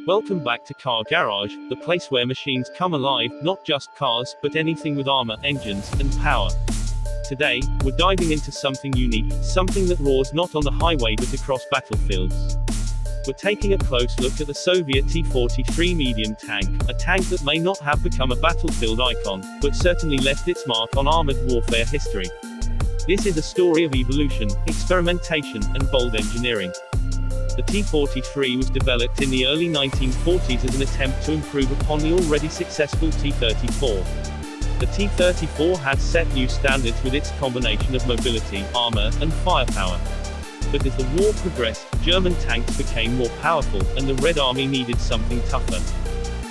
Welcome back to Car Garage, the place where machines come alive, not just cars, but anything with armor, engines, and power. Today, we're diving into something unique, something that roars not on the highway but across battlefields. We're taking a close look at the Soviet T-43 medium tank, a tank that may not have become a battlefield icon, but certainly left its mark on armored warfare history. This is a story of evolution, experimentation, and bold engineering. The T-43 was developed in the early 1940s as an attempt to improve upon the already successful T-34. The T-34 had set new standards with its combination of mobility, armor, and firepower. But as the war progressed, German tanks became more powerful, and the Red Army needed something tougher.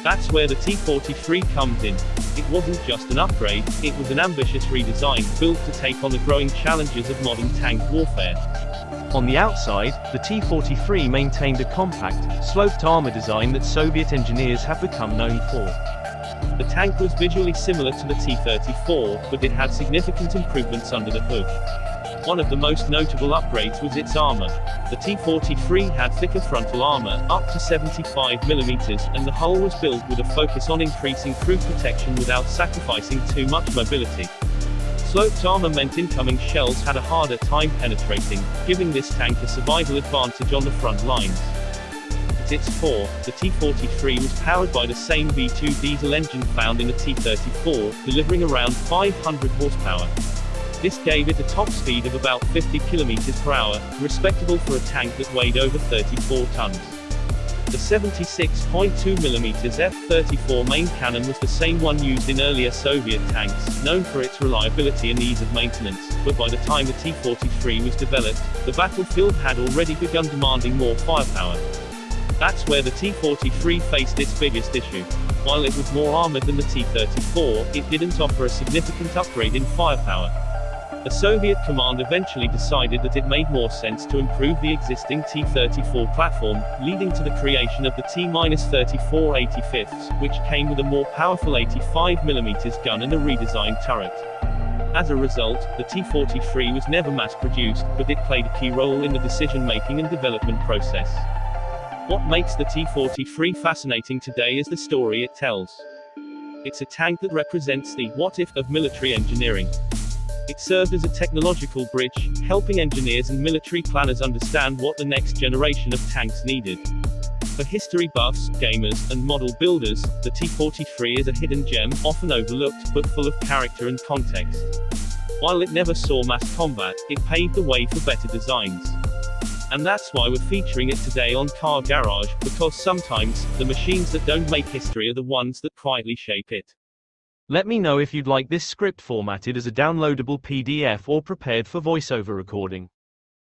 That's where the T-43 comes in. It wasn't just an upgrade, it was an ambitious redesign, built to take on the growing challenges of modern tank warfare. On the outside, the T-43 maintained a compact, sloped armor design that Soviet engineers have become known for. The tank was visually similar to the T-34, but it had significant improvements under the hood. One of the most notable upgrades was its armor. The T-43 had thicker frontal armor, up to 75mm, and the hull was built with a focus on increasing crew protection without sacrificing too much mobility. Sloped armor meant incoming shells had a harder time penetrating, giving this tank a survival advantage on the front lines. At its core, the T-43 was powered by the same V2 diesel engine found in the T-34, delivering around 500 horsepower. This gave it a top speed of about 50 km per hour, respectable for a tank that weighed over 34 tons. The 76.2mm F-34 main cannon was the same one used in earlier Soviet tanks, known for its reliability and ease of maintenance, but by the time the T-43 was developed, the battlefield had already begun demanding more firepower. That's where the T-43 faced its biggest issue. While it was more armored than the T-34, it didn't offer a significant upgrade in firepower. The Soviet command eventually decided that it made more sense to improve the existing T-34 platform, leading to the creation of the T-34 85ths, which came with a more powerful 85mm gun and a redesigned turret. As a result, the T-43 was never mass-produced, but it played a key role in the decision-making and development process. What makes the T-43 fascinating today is the story it tells. It's a tank that represents the what-if of military engineering. It served as a technological bridge, helping engineers and military planners understand what the next generation of tanks needed. For history buffs, gamers, and model builders, the T-43 is a hidden gem, often overlooked, but full of character and context. While it never saw mass combat, it paved the way for better designs. And that's why we're featuring it today on Car Garage, because sometimes, the machines that don't make history are the ones that quietly shape it. Let me know if you'd like this script formatted as a downloadable PDF or prepared for voiceover recording.